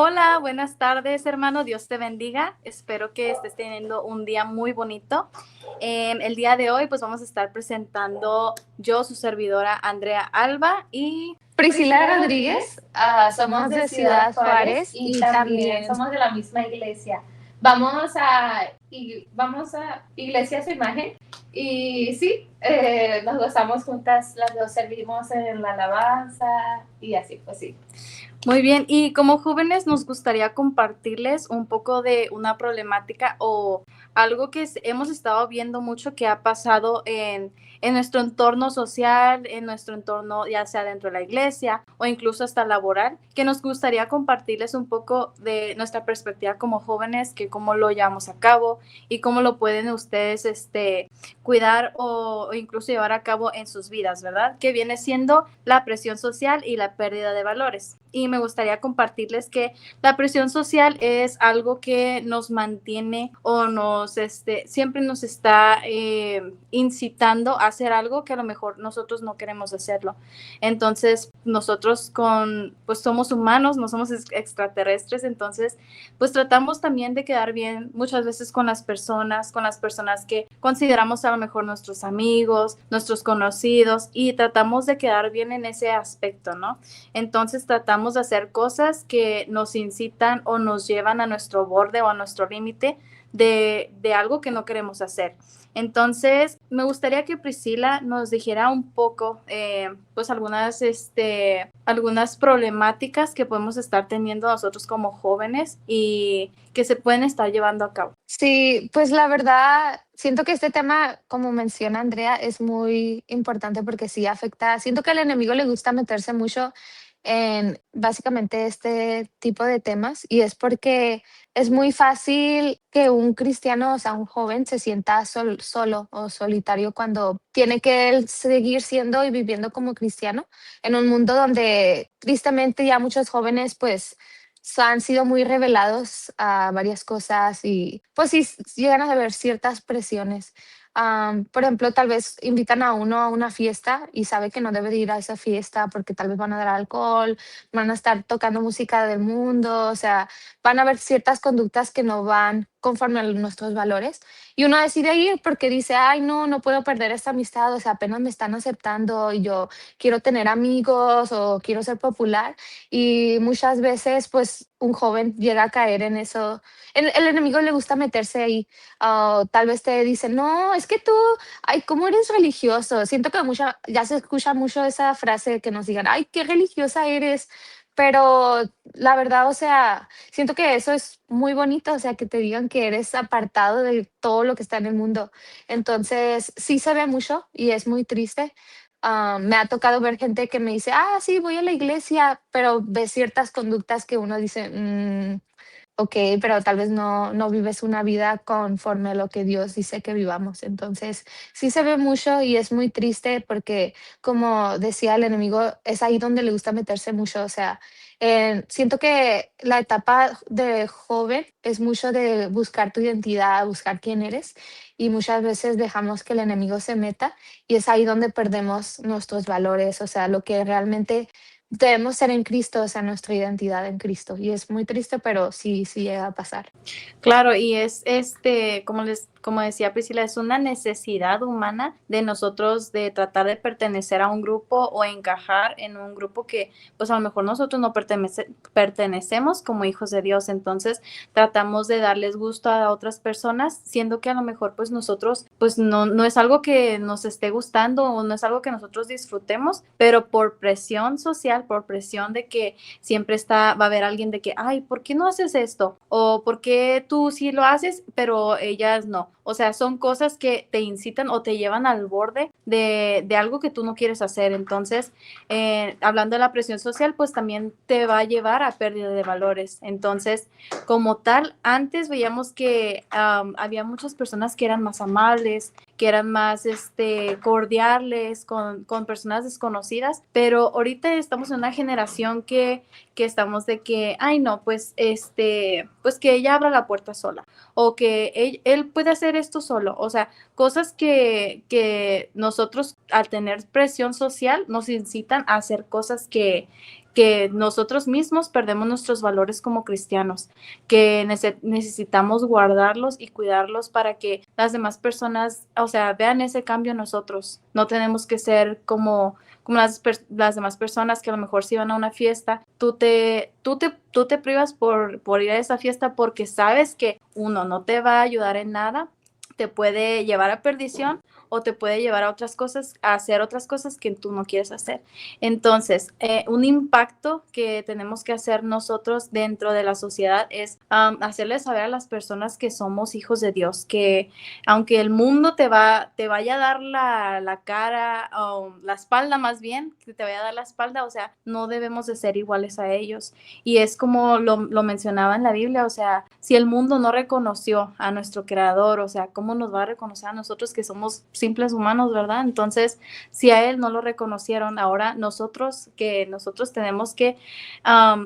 Hola, buenas tardes, hermano. Dios te bendiga. Espero que estés teniendo un día muy bonito. El día de hoy, pues vamos a estar presentando yo, su servidora Andrea Alba y Priscila Priscila Rodríguez, Rodríguez. somos Somos de de Ciudad Ciudad Juárez Juárez y y también también somos de la misma iglesia. Vamos a Iglesia a su imagen y sí, nos gozamos juntas, las dos servimos en la alabanza y así, pues sí. Muy bien, y como jóvenes nos gustaría compartirles un poco de una problemática o algo que hemos estado viendo mucho que ha pasado en nuestro entorno social, en nuestro entorno ya sea dentro de la iglesia o incluso hasta laboral, que nos gustaría compartirles un poco de nuestra perspectiva como jóvenes, que cómo lo llevamos a cabo y cómo lo pueden ustedes cuidar o incluso llevar a cabo en sus vidas, ¿verdad? Que viene siendo la presión social y la pérdida de valores. Y me gustaría compartirles que la presión social es algo que nos mantiene o siempre nos está incitando a hacer algo que a lo mejor nosotros no queremos hacerlo. Entonces, nosotros pues somos humanos, no somos extraterrestres, entonces, pues tratamos también de quedar bien muchas veces con las personas que consideramos a lo mejor nuestros amigos, nuestros conocidos, y tratamos de quedar bien en ese aspecto, ¿no? Entonces tratamos de hacer cosas que nos incitan o nos llevan a nuestro borde o a nuestro límite de algo que no queremos hacer. Entonces, me gustaría que Priscila nos dijera un poco, pues algunas problemáticas que podemos estar teniendo nosotros como jóvenes y que se pueden estar llevando a cabo. sí, pues la verdad, siento que este tema, como menciona Andrea, es muy importante porque sí afecta, siento que al enemigo le gusta meterse mucho en básicamente este tipo de temas y es porque es muy fácil que un cristiano, o sea, un joven se sienta solo o solitario cuando tiene que él seguir siendo y viviendo como cristiano en un mundo donde tristemente ya muchos jóvenes pues han sido muy revelados a varias cosas y pues sí llegan a haber ciertas presiones. Por ejemplo, tal vez invitan a uno a una fiesta y sabe que no debe de ir a esa fiesta porque tal vez van a dar alcohol, van a estar tocando música del mundo, o sea, van a haber ciertas conductas que no van conforme a nuestros valores y uno decide ir porque dice, ay, no, no puedo perder esta amistad, o sea, apenas me están aceptando y yo quiero tener amigos o quiero ser popular y muchas veces, pues, un joven llega a caer en eso. El enemigo le gusta meterse ahí. Tal vez te dice, no, es que tú, ay, ¿cómo eres religioso? Siento que ya se escucha mucho esa frase que nos digan, ay, qué religiosa eres. Pero la verdad, o sea, siento que eso es muy bonito, o sea, que te digan que eres apartado de todo lo que está en el mundo. Entonces, sí se ve mucho y es muy triste. Me ha tocado ver gente que me dice, sí, voy a la iglesia, pero ve ciertas conductas que uno dice, ok, pero tal vez no vives una vida conforme a lo que Dios dice que vivamos. Entonces, sí se ve mucho y es muy triste porque, como decía el enemigo, es ahí donde le gusta meterse mucho. O sea, siento que la etapa de joven es mucho de buscar tu identidad, buscar quién eres y muchas veces dejamos que el enemigo se meta y es ahí donde perdemos nuestros valores, o sea, lo que realmente debemos ser en Cristo, o sea, nuestra identidad en Cristo. Y es muy triste, pero sí, sí llega a pasar. Claro, y es como decía Priscila, es una necesidad humana de nosotros de tratar de pertenecer a un grupo o encajar en un grupo que, pues a lo mejor nosotros no pertenecemos como hijos de Dios. Entonces, tratamos de darles gusto a otras personas, siendo que a lo mejor, pues nosotros, pues no es algo que nos esté gustando o no es algo que nosotros disfrutemos, pero por presión social, por presión de que siempre va a haber alguien de que, ay, ¿por qué no haces esto? O ¿por qué tú sí lo haces, pero ellas no? O sea, son cosas que te incitan o te llevan al borde de algo que tú no quieres hacer. Entonces, hablando de la presión social, pues también te va a llevar a pérdida de valores. Entonces, como tal, antes veíamos que había muchas personas que eran más amables, que eran más cordiales con personas desconocidas, pero ahorita estamos en una generación que estamos de que, ay no, pues pues que ella abra la puerta sola o que él puede hacer esto solo, o sea, cosas que nosotros al tener presión social nos incitan a hacer cosas que nosotros mismos perdemos nuestros valores como cristianos, que necesitamos guardarlos y cuidarlos para que las demás personas, o sea, vean ese cambio en nosotros. No tenemos que ser como las demás personas que a lo mejor si van a una fiesta, tú te privas por ir a esa fiesta porque sabes que uno no te va a ayudar en nada, te puede llevar a perdición o te puede llevar a otras cosas, a hacer otras cosas que tú no quieres hacer. Entonces, un impacto que tenemos que hacer nosotros dentro de la sociedad es hacerles saber a las personas que somos hijos de Dios, que aunque el mundo te vaya a dar la cara o la espalda más bien, que te vaya a dar la espalda, o sea, no debemos de ser iguales a ellos. Y es como lo mencionaba en la Biblia, o sea, si el mundo no reconoció a nuestro creador, o sea, ¿cómo nos va a reconocer a nosotros que somos simples humanos, verdad? Entonces, si a él no lo reconocieron, ahora nosotros tenemos que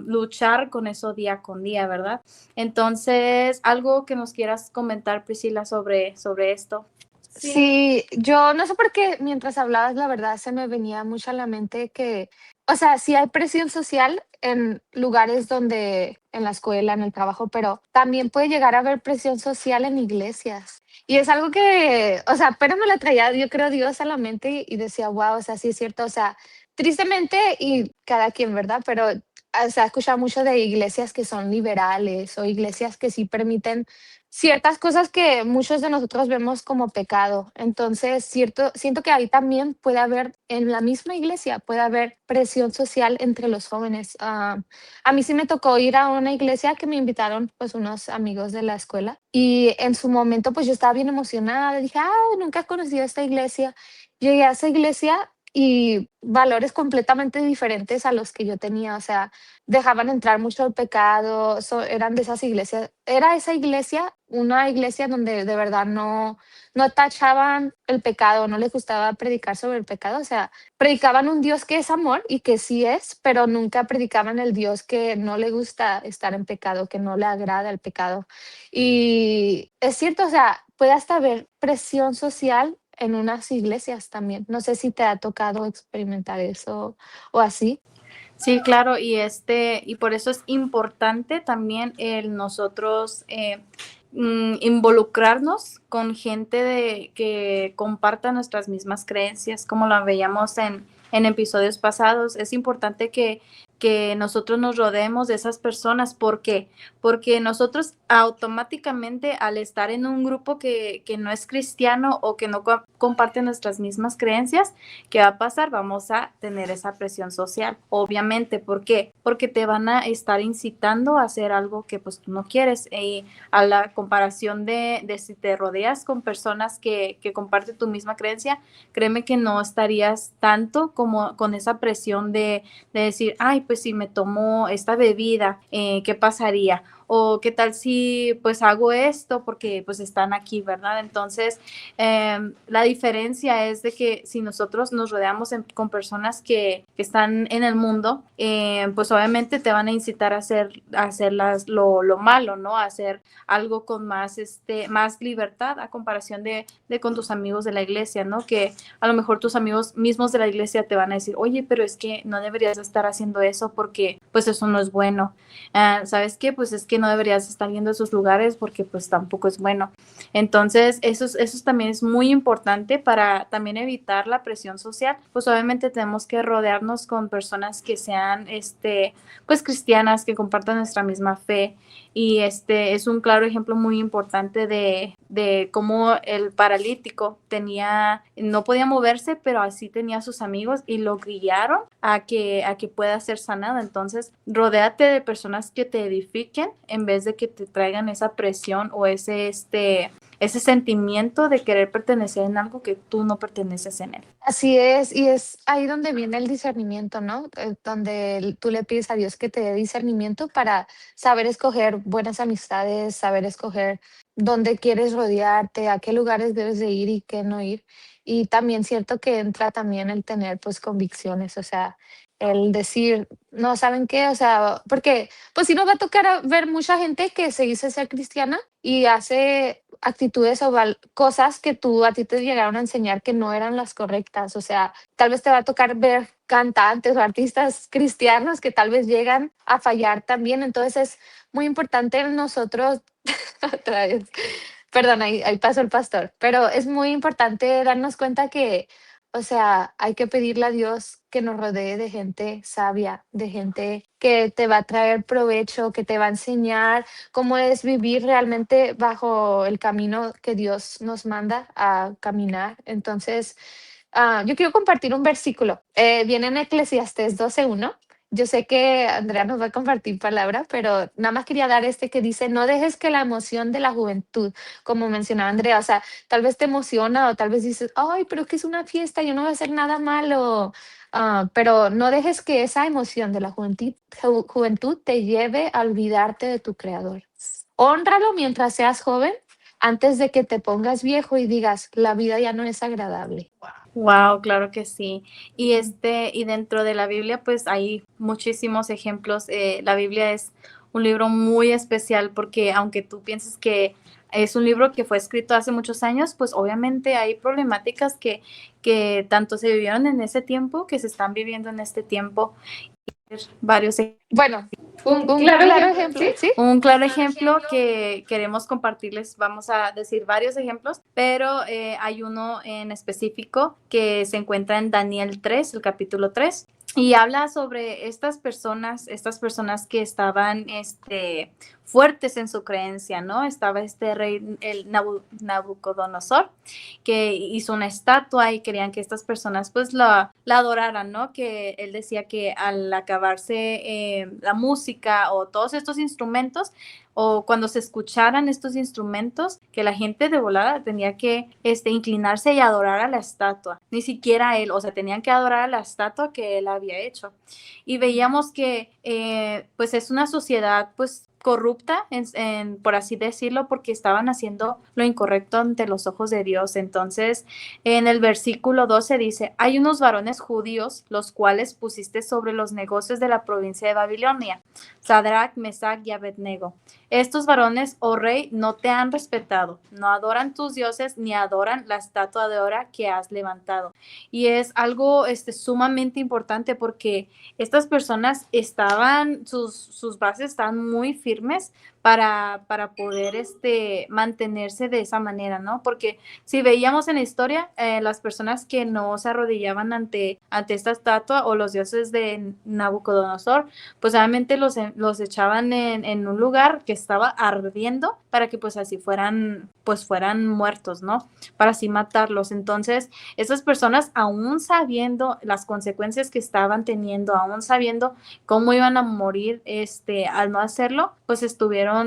luchar con eso día con día, ¿verdad? Entonces, algo que nos quieras comentar, Priscila, sobre esto. Sí, yo no sé por qué mientras hablabas, la verdad se me venía mucho a la mente que, o sea, sí hay presión social en lugares donde, en la escuela, en el trabajo, pero también puede llegar a haber presión social en iglesias. Y es algo que, o sea, pero me la traía, yo creo, Dios a la mente y decía, wow, o sea, sí es cierto, o sea, tristemente y cada quien, ¿verdad? Pero se ha escuchado mucho de iglesias que son liberales o iglesias que sí permiten ciertas cosas que muchos de nosotros vemos como pecado. Entonces, siento que ahí también puede haber, en la misma iglesia, puede haber presión social entre los jóvenes. A mí sí me tocó ir a una iglesia que me invitaron pues unos amigos de la escuela y en su momento pues yo estaba bien emocionada, dije, nunca he conocido esta iglesia. Llegué a esa iglesia y valores completamente diferentes a los que yo tenía, o sea, dejaban entrar mucho el pecado, eran de esas iglesias, era esa iglesia, una iglesia donde de verdad no tachaban el pecado, no les gustaba predicar sobre el pecado, o sea, predicaban un Dios que es amor y que sí es, pero nunca predicaban el Dios que no le gusta estar en pecado, que no le agrada el pecado. Y es cierto, o sea, puede hasta haber presión social en unas iglesias también. No sé si te ha tocado experimentar eso o así. Sí, claro, y por eso es importante también el nosotros involucrarnos con gente que comparta nuestras mismas creencias, como lo veíamos en episodios pasados. Es importante que nosotros nos rodeemos de esas personas. ¿Por qué? Porque nosotros automáticamente al estar en un grupo que no es cristiano o que no comparte nuestras mismas creencias, ¿qué va a pasar? Vamos a tener esa presión social, obviamente. ¿Por qué? Porque te van a estar incitando a hacer algo que pues tú no quieres. A la comparación de si te rodeas con personas que comparten tu misma creencia, créeme que no estarías tanto como con esa presión de decir, ay, pues si me tomo esta bebida, ¿qué pasaría? O qué tal si pues hago esto porque pues están aquí, ¿verdad? Entonces, la diferencia es de que si nosotros nos rodeamos con personas que están en el mundo, pues obviamente te van a incitar a hacer lo malo, ¿no? A hacer algo con más libertad a comparación de con tus amigos de la iglesia, ¿no? Que a lo mejor tus amigos mismos de la iglesia te van a decir, oye, pero es que no deberías estar haciendo eso porque pues eso no es bueno. ¿Sabes qué? Pues es que no deberías estar yendo a esos lugares porque pues tampoco es bueno. Entonces, eso también es muy importante para también evitar la presión social. Pues obviamente tenemos que rodearnos con personas que sean, pues cristianas, que compartan nuestra misma fe. Y este es un claro ejemplo muy importante de cómo el paralítico no podía moverse, pero así tenía a sus amigos y lo guiaron a que pueda ser sanado. Entonces, rodéate de personas que te edifiquen en vez de que te traigan esa presión o ese sentimiento de querer pertenecer en algo que tú no perteneces en él. Así es, y es ahí donde viene el discernimiento, ¿no? Donde tú le pides a Dios que te dé discernimiento para saber escoger buenas amistades, saber escoger dónde quieres rodearte, a qué lugares debes de ir y qué no ir. Y también cierto que entra también el tener pues convicciones, o sea, el decir, no, ¿saben qué? O sea, porque pues si no va a tocar ver mucha gente que se dice ser cristiana y hace actitudes o cosas que a ti te llegaron a enseñar que no eran las correctas. O sea, tal vez te va a tocar ver cantantes o artistas cristianos que tal vez llegan a fallar también. Entonces es muy importante nosotros, otra vez, perdón, ahí pasó el pastor, pero es muy importante darnos cuenta que, o sea, hay que pedirle a Dios que nos rodee de gente sabia, de gente que te va a traer provecho, que te va a enseñar cómo es vivir realmente bajo el camino que Dios nos manda a caminar. Entonces, yo quiero compartir un versículo. Viene en Eclesiastés 12:1. Yo sé que Andrea nos va a compartir palabra, pero nada más quería dar este que dice, no dejes que la emoción de la juventud, como mencionaba Andrea, o sea, tal vez te emociona o tal vez dices, ay, pero es que es una fiesta, yo no voy a hacer nada malo. Pero no dejes que esa emoción de la juventud te lleve a olvidarte de tu creador. Hónralo mientras seas joven, antes de que te pongas viejo y digas, la vida ya no es agradable. Wow, claro que sí. Y dentro de la Biblia, pues hay muchísimos ejemplos. La Biblia es un libro muy especial porque aunque tú pienses que es un libro que fue escrito hace muchos años, pues obviamente hay problemáticas que tanto se vivieron en ese tiempo, que se están viviendo en este tiempo. Varios Bueno, un un claro claro ejemplo, ejemplo, ¿sí? ¿sí? Un claro ejemplo que queremos compartirles, vamos a decir varios ejemplos, pero hay uno en específico que se encuentra en Daniel 3, el capítulo 3, y habla sobre estas personas que estaban fuertes en su creencia, ¿no? Estaba este rey, el Nabucodonosor, que hizo una estatua y querían que estas personas pues la adoraran, ¿no? Que él decía que al acabarse la música o todos estos instrumentos, o cuando se escucharan estos instrumentos, que la gente de volada tenía que inclinarse y adorar a la estatua, ni siquiera a él, o sea, tenían que adorar a la estatua que él había hecho. Y veíamos que pues es una sociedad pues corrupta, por así decirlo, porque estaban haciendo lo incorrecto ante los ojos de Dios. Entonces, en el versículo 12 dice, hay unos varones judíos, los cuales pusiste sobre los negocios de la provincia de Babilonia, Sadrach, Mesach y Abednego. Estos varones, oh rey, no te han respetado, no adoran tus dioses ni adoran la estatua de oro que has levantado. Y es algo sumamente importante porque estas personas sus bases estaban muy firmes para poder mantenerse de esa manera, ¿no? Porque si veíamos en la historia, las personas que no se arrodillaban ante esta estatua o los dioses de Nabucodonosor, pues obviamente los echaban en un lugar que estaba ardiendo para que pues así fueran muertos, ¿no? Para así matarlos. Entonces, esas personas, aún sabiendo las consecuencias que estaban teniendo, aún sabiendo cómo iban a morir al no hacerlo, pues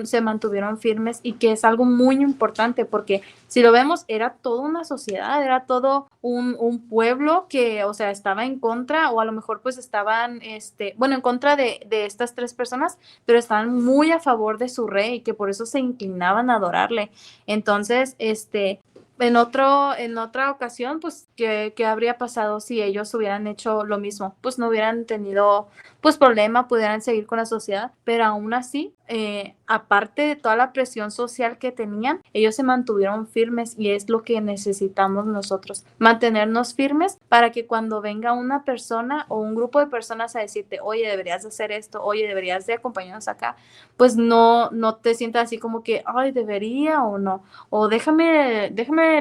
se mantuvieron firmes, y que es algo muy importante porque si lo vemos, era toda una sociedad, era todo un pueblo que, o sea, estaba en contra, o a lo mejor pues estaban, en contra de estas tres personas, pero estaban muy a favor de su rey, y que por eso se inclinaban a adorarle. Entonces, en otra ocasión, pues, ¿qué habría pasado si ellos hubieran hecho lo mismo? Pues no hubieran tenido, pues, problema, pudieran seguir con la sociedad, pero aún así, aparte de toda la presión social que tenían, ellos se mantuvieron firmes, y es lo que necesitamos nosotros, mantenernos firmes para que cuando venga una persona o un grupo de personas a decirte, oye, deberías de hacer esto, oye, deberías de acompañarnos acá, pues no te sientas así como que, ay, debería o no, o déjame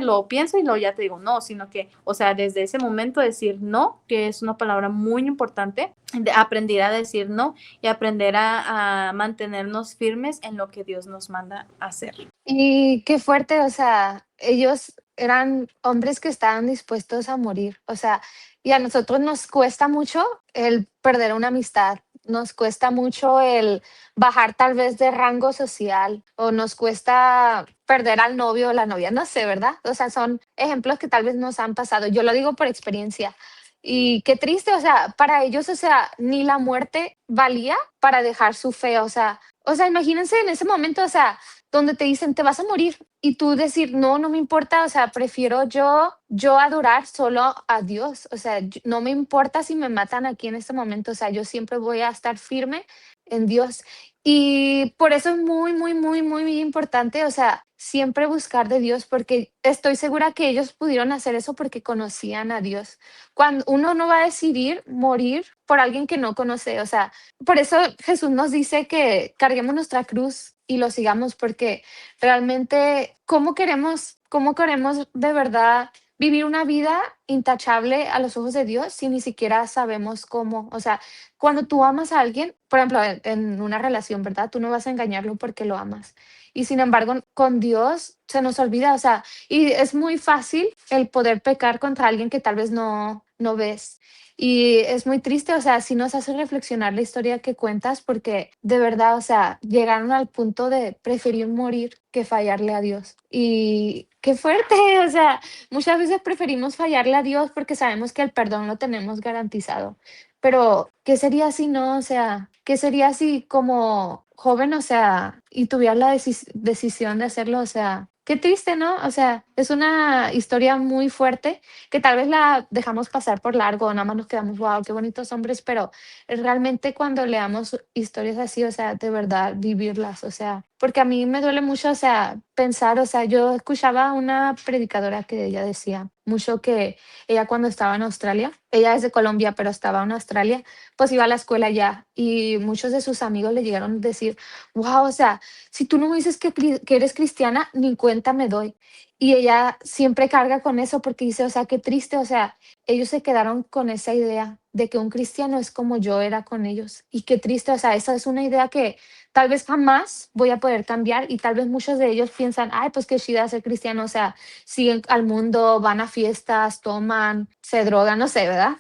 lo pienso y luego ya te digo no, sino que, o sea, desde ese momento decir no, que es una palabra muy importante, aprender a decir no y aprender a mantenernos firmes en lo que Dios nos manda hacer. Y qué fuerte, o sea, ellos eran hombres que estaban dispuestos a morir, o sea, y a nosotros nos cuesta mucho el perder una amistad, nos cuesta mucho el bajar tal vez de rango social, o nos cuesta perder al novio o la novia, no sé, ¿verdad? O sea, son ejemplos que tal vez nos han pasado. Yo lo digo por experiencia. Y qué triste, o sea, para ellos, o sea, ni la muerte valía para dejar su fe, o sea, imagínense en ese momento, o sea, donde te dicen, te vas a morir, y tú decir, no, no me importa, o sea, prefiero yo adorar solo a Dios, o sea, no me importa si me matan aquí en este momento, o sea, yo siempre voy a estar firme en Dios. Y por eso es muy, muy, muy, muy importante, o sea, siempre buscar de Dios, porque estoy segura que ellos pudieron hacer eso porque conocían a Dios. Cuando uno no va a decidir morir por alguien que no conoce, o sea, por eso Jesús nos dice que carguemos nuestra cruz y lo sigamos, porque realmente, cómo queremos de verdad vivir una vida intachable a los ojos de Dios si ni siquiera sabemos cómo? O sea, cuando tú amas a alguien, por ejemplo, en una relación, ¿verdad? Tú no vas a engañarlo porque lo amas. Y sin embargo, con Dios se nos olvida, o sea, y es muy fácil el poder pecar contra alguien que tal vez no ves. Y es muy triste, o sea, si nos hace reflexionar la historia que cuentas, porque de verdad, o sea, llegaron al punto de preferir morir que fallarle a Dios. Y qué fuerte, o sea, muchas veces preferimos fallarle a Dios porque sabemos que el perdón lo tenemos garantizado. Pero, ¿qué sería si no? O sea, ¿qué sería si como joven, o sea, y tuvieras la decisión de hacerlo? O sea, qué triste, ¿no? O sea, es una historia muy fuerte que tal vez la dejamos pasar por largo, nada más nos quedamos, wow, qué bonitos hombres, pero realmente cuando leamos historias así, o sea, de verdad vivirlas, o sea, porque a mí me duele mucho, o sea, pensar, o sea, yo escuchaba a una predicadora que ella decía mucho que ella cuando estaba en Australia, ella es de Colombia, pero estaba en Australia, pues iba a la escuela ya y muchos de sus amigos le llegaron a decir, wow, o sea, si tú no me dices que eres cristiana, ni cuenta me doy. Y ella siempre carga con eso porque dice, o sea, qué triste, o sea, ellos se quedaron con esa idea de que un cristiano es como yo era con ellos. Y qué triste, o sea, esa es una idea que tal vez jamás voy a poder cambiar y tal vez muchos de ellos piensan, ay, pues qué chida ser cristiano, o sea, siguen al mundo, van a fiestas, toman, se drogan, no sé, ¿verdad?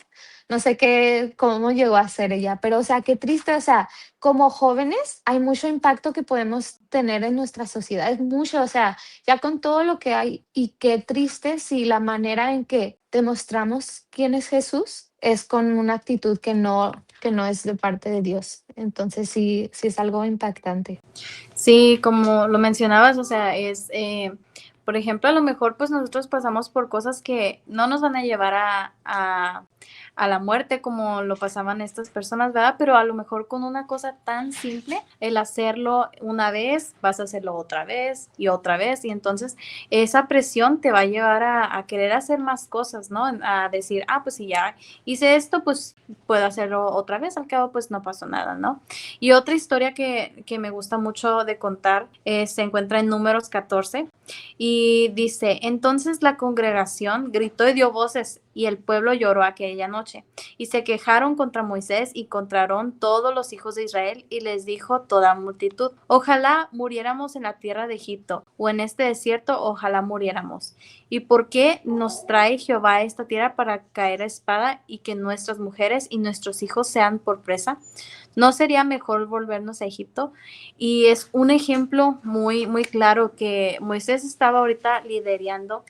No sé qué, cómo llegó a ser ella, pero o sea, qué triste, o sea, como jóvenes hay mucho impacto que podemos tener en nuestra sociedad, es mucho, o sea, ya con todo lo que hay y qué triste si la manera en que demostramos quién es Jesús es con una actitud que no es de parte de Dios. Entonces sí es algo impactante. Sí, como lo mencionabas, o sea, por ejemplo, a lo mejor pues nosotros pasamos por cosas que no nos van a llevar a la muerte como lo pasaban estas personas, ¿verdad? Pero a lo mejor con una cosa tan simple, el hacerlo una vez, vas a hacerlo otra vez, y entonces esa presión te va a llevar a querer hacer más cosas, ¿no? A decir, ah, pues si ya hice esto, pues puedo hacerlo otra vez, al cabo pues no pasó nada, ¿no? Y otra historia que me gusta mucho de contar se encuentra en Números 14 y dice, entonces la congregación gritó y dio voces y el pueblo lloró aquella noche y se quejaron contra Moisés y contra Aarón todos los hijos de Israel y les dijo toda multitud, ojalá muriéramos en la tierra de Egipto o en este desierto, ojalá muriéramos. ¿Y por qué nos trae Jehová a esta tierra para caer a espada y que nuestras mujeres y nuestros hijos sean por presa? ¿No sería mejor volvernos a Egipto? Y es un ejemplo muy, muy claro que Moisés estaba ahorita liderando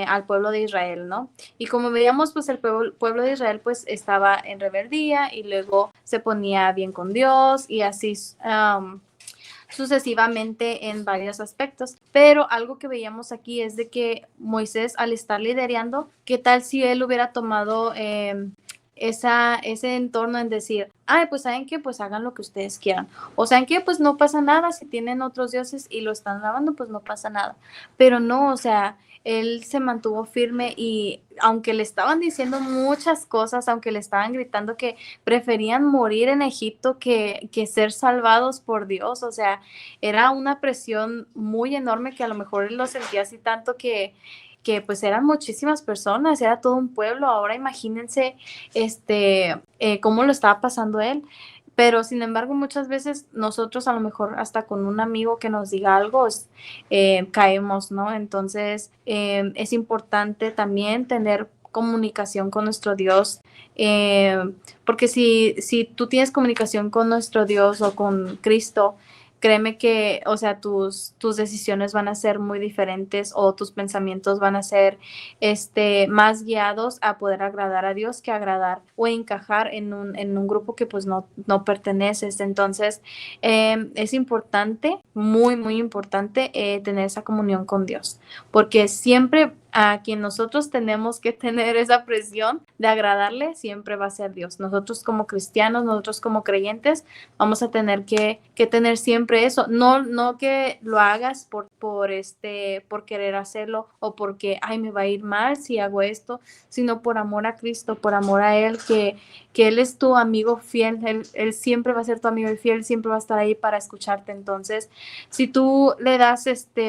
al pueblo de Israel, ¿no? Y como veíamos, pues el pueblo de Israel pues estaba en rebeldía y luego se ponía bien con Dios y así sucesivamente en varios aspectos. Pero algo que veíamos aquí es de que Moisés al estar liderando, ¿qué tal si él hubiera tomado ese entorno en decir, ay, pues saben qué, pues hagan lo que ustedes quieran, o saben qué, pues no pasa nada, si tienen otros dioses y lo están lavando, pues no pasa nada, pero no, o sea, él se mantuvo firme y aunque le estaban diciendo muchas cosas, aunque le estaban gritando que preferían morir en Egipto que ser salvados por Dios, o sea, era una presión muy enorme que a lo mejor él lo sentía así tanto que pues eran muchísimas personas, era todo un pueblo, ahora imagínense cómo lo estaba pasando él, pero sin embargo muchas veces nosotros a lo mejor hasta con un amigo que nos diga algo caemos, ¿no? Entonces es importante también tener comunicación con nuestro Dios, porque si tú tienes comunicación con nuestro Dios o con Cristo, créeme que, o sea, tus decisiones van a ser muy diferentes o tus pensamientos van a ser más guiados a poder agradar a Dios que agradar o encajar en un grupo que pues no perteneces. Entonces, es importante, muy, muy importante tener esa comunión con Dios, porque siempre a quien nosotros tenemos que tener esa presión de agradarle siempre va a ser Dios. Nosotros como cristianos, nosotros como creyentes, vamos a tener que tener siempre eso. No que lo hagas por querer hacerlo o porque, ay, me va a ir mal si hago esto, sino por amor a Cristo, por amor a Él, que Él es tu amigo fiel, él siempre va a ser tu amigo fiel, siempre va a estar ahí para escucharte. Entonces, si tú le das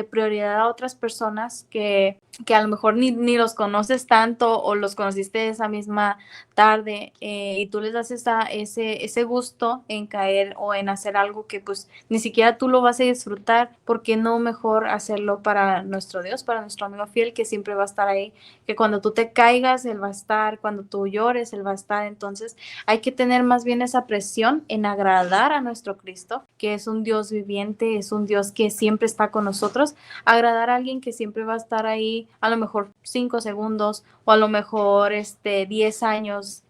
prioridad a otras personas que a lo mejor ni los conoces tanto o los conociste esa misma tarde y tú les das ese gusto en caer o en hacer algo que pues ni siquiera tú lo vas a disfrutar, ¿por qué no mejor hacerlo para nuestro Dios, para nuestro amigo fiel que siempre va a estar ahí, que cuando tú te caigas, Él va a estar, cuando tú llores, Él va a estar? Entonces hay que tener más bien esa presión en agradar a nuestro Cristo, que es un Dios viviente, es un Dios que siempre está con nosotros, agradar a alguien que siempre va a estar ahí, a lo mejor 5 segundos o a lo mejor 10 años,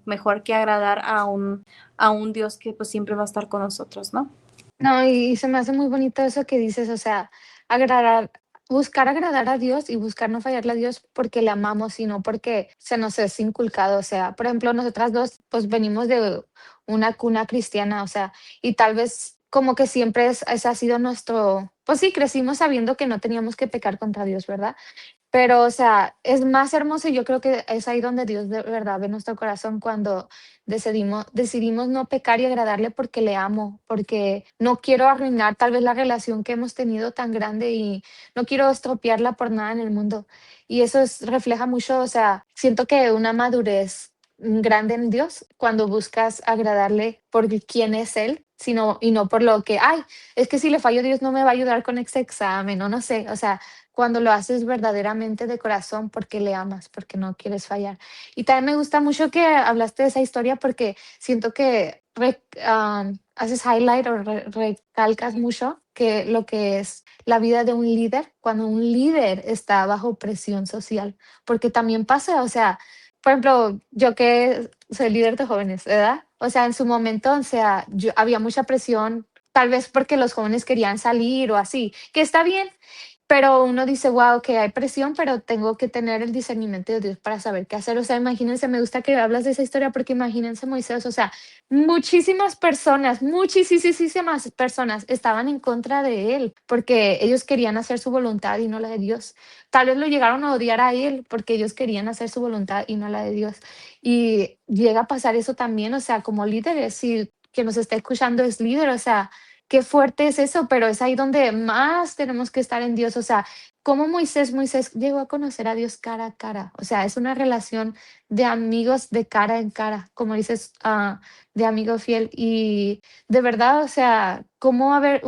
mejor que agradar a un Dios que pues siempre va a estar con nosotros, ¿no? No, y se me hace muy bonito eso que dices, o sea, agradar, buscar agradar a Dios y buscar no fallarle a Dios porque le amamos, sino porque se nos es inculcado. O sea, por ejemplo, nosotras dos, pues venimos de una cuna cristiana, o sea, y tal vez como que siempre ese ha sido nuestro, pues sí, crecimos sabiendo que no teníamos que pecar contra Dios, ¿verdad? Pero, o sea, es más hermoso y yo creo que es ahí donde Dios de verdad ve nuestro corazón cuando decidimos no pecar y agradarle porque le amo, porque no quiero arruinar tal vez la relación que hemos tenido tan grande y no quiero estropearla por nada en el mundo. Y eso refleja mucho, o sea, siento que una madurez grande en Dios cuando buscas agradarle por quién es Él, y no por lo que, ay, es que si le fallo a Dios no me va a ayudar con este examen o no sé, o sea, cuando lo haces verdaderamente de corazón porque le amas, porque no quieres fallar. Y también me gusta mucho que hablaste de esa historia porque siento que haces highlight o recalcas mucho que lo que es la vida de un líder, cuando un líder está bajo presión social, porque también pasa, o sea, por ejemplo, yo que soy líder de jóvenes, ¿verdad? O sea, en su momento, o sea, había mucha presión, tal vez porque los jóvenes querían salir o así, que está bien, pero uno dice, wow, que hay presión, pero tengo que tener el discernimiento de Dios para saber qué hacer. O sea, imagínense, me gusta que hablas de esa historia porque imagínense Moisés, o sea, muchísimas personas, muchísimas personas estaban en contra de él porque ellos querían hacer su voluntad y no la de Dios. Tal vez lo llegaron a odiar a él porque ellos querían hacer su voluntad y no la de Dios. Y llega a pasar eso también, o sea, como líderes, si que nos está escuchando es líder, o sea, qué fuerte es eso, pero es ahí donde más tenemos que estar en Dios. O sea, como Moisés llegó a conocer a Dios cara a cara. O sea, es una relación de amigos de cara en cara, como dices, de amigo fiel. Y de verdad, o sea, cómo haber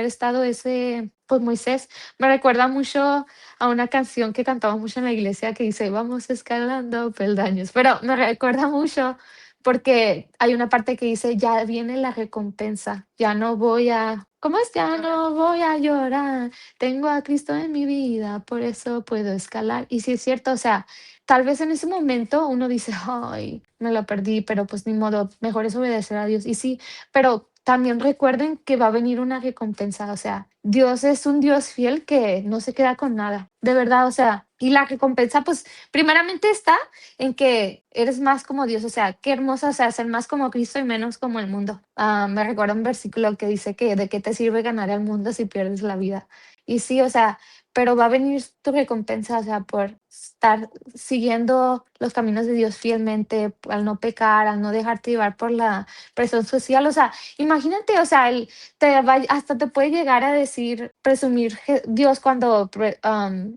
estado ese, pues Moisés, me recuerda mucho a una canción que cantamos mucho en la iglesia que dice, vamos escalando peldaños, pero me recuerda mucho porque hay una parte que dice, ya viene la recompensa, ya no voy a, ¿cómo es? Ya no voy a llorar, tengo a Cristo en mi vida, por eso puedo escalar. Y sí es cierto, o sea, tal vez en ese momento uno dice, ay, me lo perdí, pero pues ni modo, mejor es obedecer a Dios. Y sí, pero también recuerden que va a venir una recompensa, o sea, Dios es un Dios fiel que no se queda con nada, de verdad, o sea, y la recompensa, pues, primeramente está en que eres más como Dios, o sea, qué hermoso, o sea, ser más como Cristo y menos como el mundo. Me recuerda un versículo que dice que de qué te sirve ganar el mundo si pierdes la vida. Y sí, o sea, pero va a venir tu recompensa, o sea, por estar siguiendo los caminos de Dios fielmente, al no pecar, al no dejarte llevar por la presión social, o sea, imagínate, o sea, hasta te puede llegar a decir, presumir Dios cuando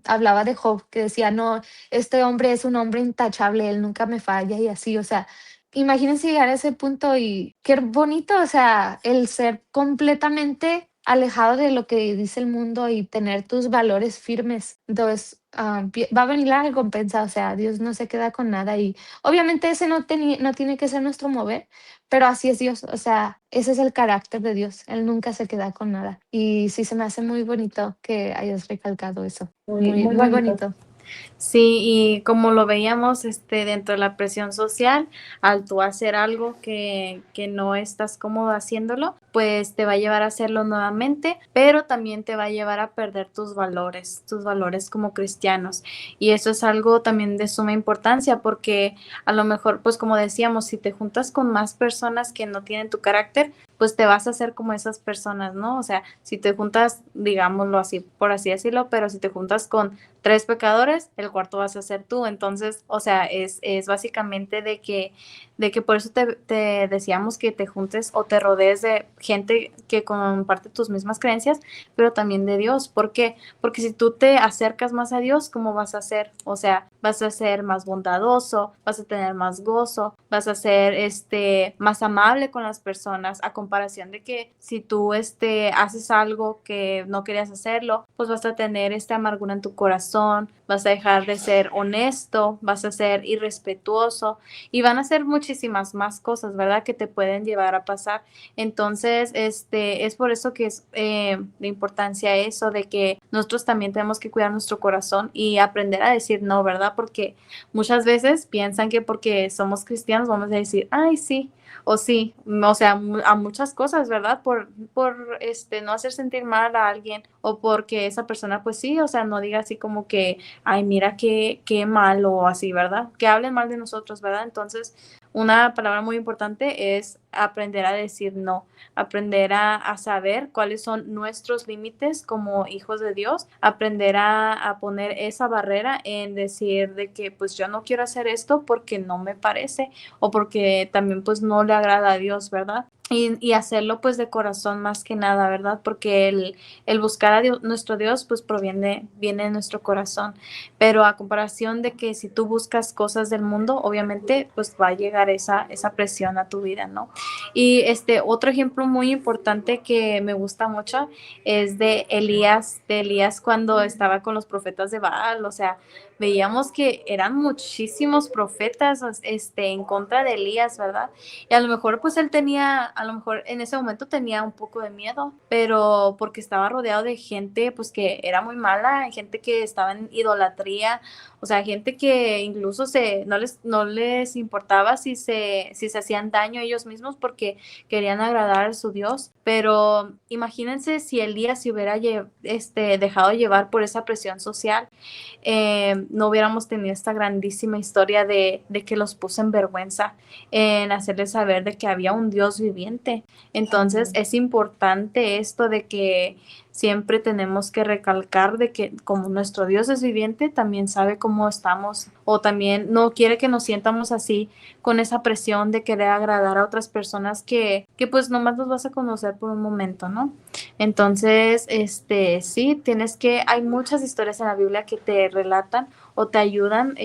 hablaba de Job, que decía, no, este hombre es un hombre intachable, él nunca me falla y así, o sea, imagínense llegar a ese punto y qué bonito, o sea, el ser completamente alejado de lo que dice el mundo y tener tus valores firmes. Entonces, va a venir la recompensa, o sea, Dios no se queda con nada y obviamente ese no tiene que ser nuestro mover, pero así es Dios, o sea, ese es el carácter de Dios, Él nunca se queda con nada. Y sí se me hace muy bonito que hayas recalcado eso, Muy, muy, muy muy bonito. bonito. Sí, y como lo veíamos, dentro de la presión social, al tú hacer algo que no estás cómodo haciéndolo, pues te va a llevar a hacerlo nuevamente, pero también te va a llevar a perder tus valores como cristianos. Y eso es algo también de suma importancia porque a lo mejor, pues como decíamos, si te juntas con más personas que no tienen tu carácter, pues te vas a hacer como esas personas, ¿no? O sea, si te juntas, digámoslo así, por así decirlo, pero si te juntas con tres pecadores, el cuarto vas a ser tú. Entonces, o sea, es básicamente de que por eso te decíamos que te juntes o te rodees de gente que comparte tus mismas creencias, pero también de Dios. ¿Por qué? Porque si tú te acercas más a Dios, ¿cómo vas a ser? O sea, vas a ser más bondadoso, vas a tener más gozo, vas a ser más amable con las personas, a comparación de que si tú haces algo que no querías hacerlo, pues vas a tener esta amargura en tu corazón, vas a dejar de ser honesto, vas a ser irrespetuoso y van a ser muchísimas más cosas, ¿verdad? Que te pueden llevar a pasar. Entonces, es por eso que es de importancia eso de que nosotros también tenemos que cuidar nuestro corazón y aprender a decir no, ¿verdad? Porque muchas veces piensan que porque somos cristianos vamos a decir, ay, sí, o sí, o sea, a muchas cosas, ¿verdad? Por no hacer sentir mal a alguien o porque esa persona, pues sí, o sea, no diga así como que, ay, mira qué mal o así, ¿verdad? Que hablen mal de nosotros, ¿verdad? Entonces, una palabra muy importante es aprender a decir no, aprender a saber cuáles son nuestros límites como hijos de Dios, aprender a poner esa barrera en decir de que pues yo no quiero hacer esto porque no me parece o porque también pues no le agrada a Dios, ¿verdad? Y hacerlo pues de corazón más que nada, ¿verdad? Porque el buscar a Dios, nuestro Dios pues viene de nuestro corazón, pero a comparación de que si tú buscas cosas del mundo, obviamente pues va a llegar esa presión a tu vida, ¿no? Y otro ejemplo muy importante que me gusta mucho es de Elías cuando estaba con los profetas de Baal, o sea, veíamos que eran muchísimos profetas en contra de Elías, ¿verdad? Y a lo mejor pues él tenía, a lo mejor en ese momento tenía un poco de miedo, pero porque estaba rodeado de gente pues que era muy mala, gente que estaba en idolatría, o sea, gente que incluso no les importaba si se hacían daño a ellos mismos porque querían agradar a su Dios. Pero imagínense si Elías se hubiera dejado llevar por esa presión social, no hubiéramos tenido esta grandísima historia de que los puso en vergüenza, en hacerles saber de que había un Dios viviente. Entonces es importante esto de que siempre tenemos que recalcar de que como nuestro Dios es viviente, también sabe cómo estamos o también no quiere que nos sientamos así con esa presión de querer agradar a otras personas que pues nomás los vas a conocer por un momento, ¿no? Entonces, sí, hay muchas historias en la Biblia que te relatan o te ayudan,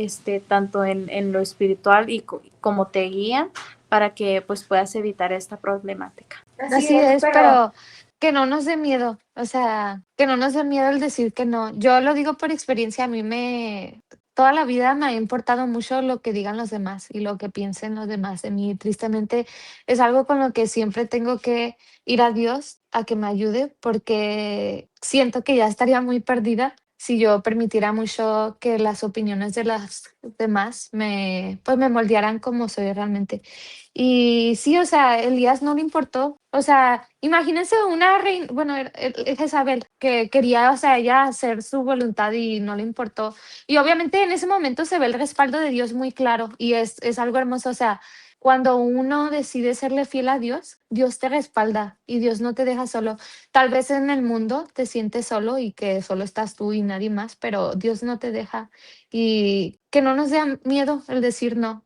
tanto en lo espiritual y como te guían para que pues puedas evitar esta problemática. Así es, pero que no nos dé miedo, o sea, que no nos dé miedo el decir que no. Yo lo digo por experiencia, toda la vida me ha importado mucho lo que digan los demás y lo que piensen los demás de mí. Tristemente es algo con lo que siempre tengo que ir a Dios a que me ayude porque siento que ya estaría muy perdida si yo permitiera mucho que las opiniones de las demás pues me moldearan como soy realmente. Y sí, o sea, Elías no le importó. O sea, imagínense una reina, bueno, Jezabel, que quería, o sea, ella hacer su voluntad y no le importó. Y obviamente en ese momento se ve el respaldo de Dios muy claro y es algo hermoso. O sea, cuando uno decide serle fiel a Dios, Dios te respalda y Dios no te deja solo. Tal vez en el mundo te sientes solo y que solo estás tú y nadie más, pero Dios no te deja y que no nos dé miedo el decir no,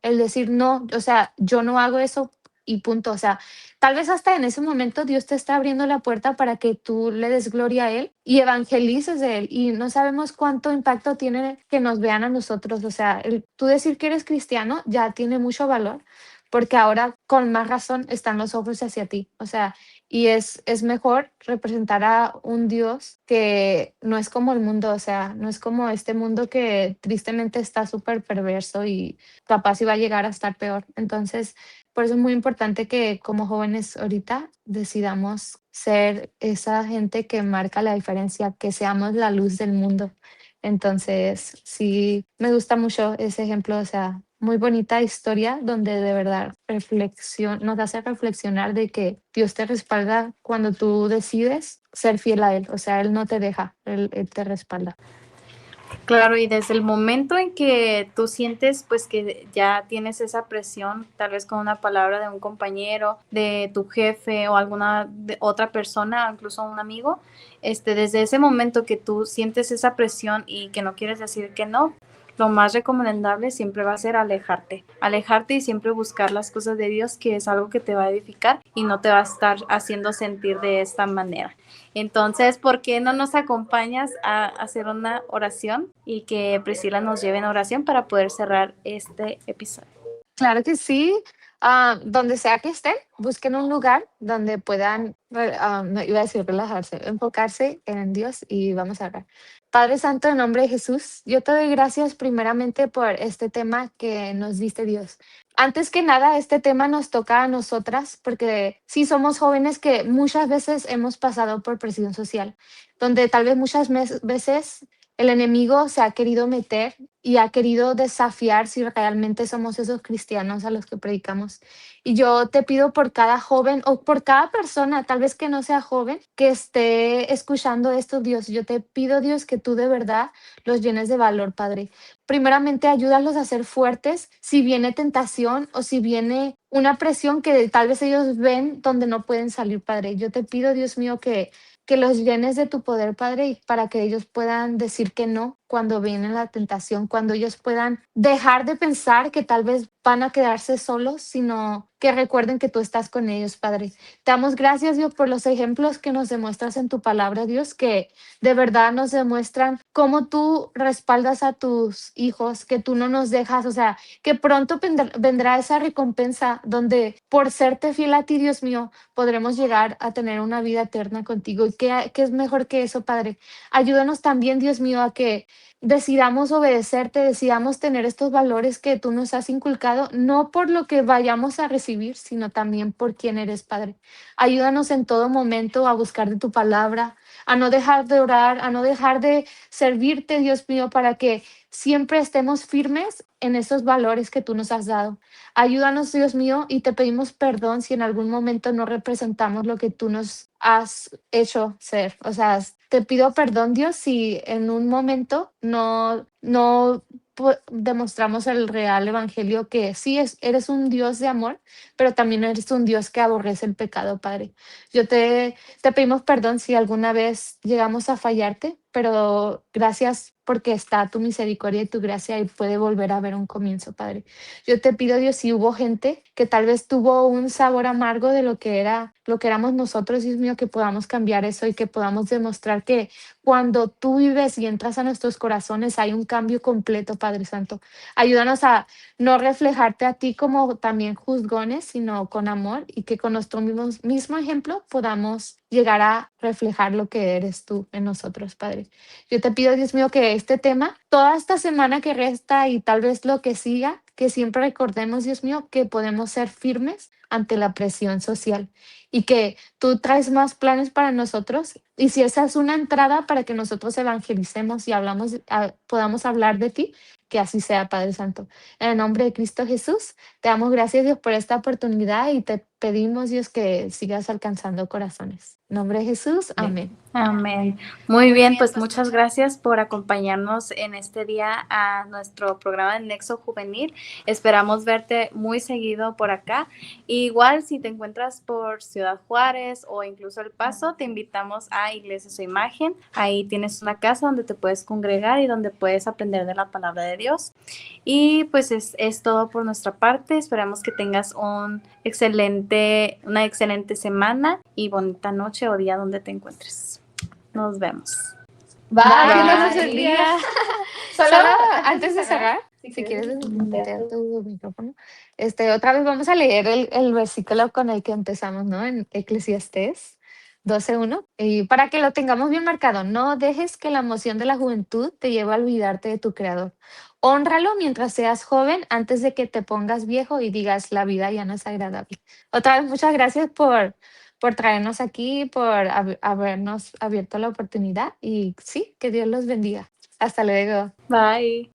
o sea, yo no hago eso y punto, o sea, tal vez hasta en ese momento Dios te está abriendo la puerta para que tú le des gloria a Él y evangelices de Él y no sabemos cuánto impacto tiene que nos vean a nosotros, o sea, tú decir que eres cristiano ya tiene mucho valor porque ahora con más razón están los ojos hacia ti, o sea, y es mejor representar a un Dios que no es como el mundo, o sea, no es como este mundo que tristemente está súper perverso y capaz iba a llegar a estar peor. Entonces, por eso es muy importante que como jóvenes ahorita decidamos ser esa gente que marca la diferencia, que seamos la luz del mundo. Entonces, sí, me gusta mucho ese ejemplo, o sea, muy bonita historia donde de verdad nos hace reflexionar de que Dios te respalda cuando tú decides ser fiel a Él, o sea, Él no te deja, Él te respalda. Claro, y desde el momento en que tú sientes pues que ya tienes esa presión, tal vez con una palabra de un compañero, de tu jefe o alguna otra persona, incluso un amigo, desde ese momento que tú sientes esa presión y que no quieres decir que no, lo más recomendable siempre va a ser alejarte y siempre buscar las cosas de Dios, que es algo que te va a edificar y no te va a estar haciendo sentir de esta manera. Entonces, ¿por qué no nos acompañas a hacer una oración y que Priscila nos lleve en oración para poder cerrar este episodio? Claro que sí. Donde sea que estén, busquen un lugar donde puedan, no iba a decir relajarse, enfocarse en Dios y vamos a orar. Padre Santo, en nombre de Jesús, yo te doy gracias primeramente por este tema que nos diste Dios. Antes que nada, este tema nos toca a nosotras porque sí somos jóvenes que muchas veces hemos pasado por presión social, donde tal vez muchas veces el enemigo se ha querido meter y ha querido desafiar si realmente somos esos cristianos a los que predicamos. Y yo te pido por cada joven o por cada persona, tal vez que no sea joven, que esté escuchando esto, Dios. Yo te pido, Dios, que tú de verdad los llenes de valor, Padre. Primeramente, ayúdalos a ser fuertes si viene tentación o si viene una presión que tal vez ellos ven donde no pueden salir, Padre. Yo te pido, Dios mío, que los llenes de tu poder, Padre, y para que ellos puedan decir que no cuando viene la tentación, cuando ellos puedan dejar de pensar que tal vez van a quedarse solos, sino que recuerden que tú estás con ellos, Padre. Te damos gracias, Dios, por los ejemplos que nos demuestras en tu palabra, Dios, que de verdad nos demuestran cómo tú respaldas a tus hijos, que tú no nos dejas, o sea, que pronto vendrá esa recompensa donde por serte fiel a ti, Dios mío, podremos llegar a tener una vida eterna contigo. ¿Y qué es mejor que eso, Padre? Ayúdanos también, Dios mío, a que decidamos obedecerte, decidamos tener estos valores que tú nos has inculcado, no por lo que vayamos a recibir, sino también por quién eres, Padre. Ayúdanos en todo momento a buscar de tu palabra, a no dejar de orar, a no dejar de servirte, Dios mío, para que siempre estemos firmes en esos valores que tú nos has dado. Ayúdanos, Dios mío, y te pedimos perdón si en algún momento no representamos lo que tú nos has hecho ser. O sea, te pido perdón, Dios, si en un momento no demostramos el real evangelio, que sí eres un Dios de amor, pero también eres un Dios que aborrece el pecado, Padre. Te pedimos perdón si alguna vez llegamos a fallarte, pero gracias porque está tu misericordia y tu gracia y puede volver a haber un comienzo, Padre. Yo te pido, Dios, si hubo gente que tal vez tuvo un sabor amargo de lo que éramos nosotros, Dios mío, que podamos cambiar eso y que podamos demostrar que cuando tú vives y entras a nuestros corazones hay un cambio completo, Padre Santo. Ayúdanos a no reflejarte a ti como también juzgones, sino con amor, y que con nuestro mismo ejemplo podamos llegar a reflejar lo que eres tú en nosotros, Padre. Yo te pido, Dios mío, que este tema, toda esta semana que resta y tal vez lo que siga, que siempre recordemos, Dios mío, que podemos ser firmes ante la presión social y que tú traes más planes para nosotros. Y si esa es una entrada para que nosotros evangelicemos y podamos hablar de ti, que así sea, Padre Santo. En el nombre de Cristo Jesús, te damos gracias, Dios, por esta oportunidad y te pedimos, Dios, que sigas alcanzando corazones. En nombre de Jesús, amén. Amén. Muy bien, pues muchas gracias por acompañarnos en este día a nuestro programa de Nexo Juvenil. Esperamos verte muy seguido por acá. Igual si te encuentras por Ciudad Juárez o incluso El Paso, te invitamos a Iglesia Su Imagen. Ahí tienes una casa donde te puedes congregar y donde puedes aprender de la palabra de Dios. Y pues es todo por nuestra parte. Esperamos que tengas una excelente semana y bonita noche o día donde te encuentres. Nos vemos. Bye. Que tengas el día. Solo antes de cerrar, si quieres meter tu micrófono, otra vez vamos a leer el versículo con el que empezamos, ¿no? En Eclesiastés 12:1, y para que lo tengamos bien marcado: no dejes que la emoción de la juventud te lleve a olvidarte de tu Creador. Hónralo mientras seas joven, antes de que te pongas viejo y digas, la vida ya no es agradable. Otra vez, muchas gracias por traernos aquí, por habernos abierto la oportunidad y sí, que Dios los bendiga. Hasta luego. Bye.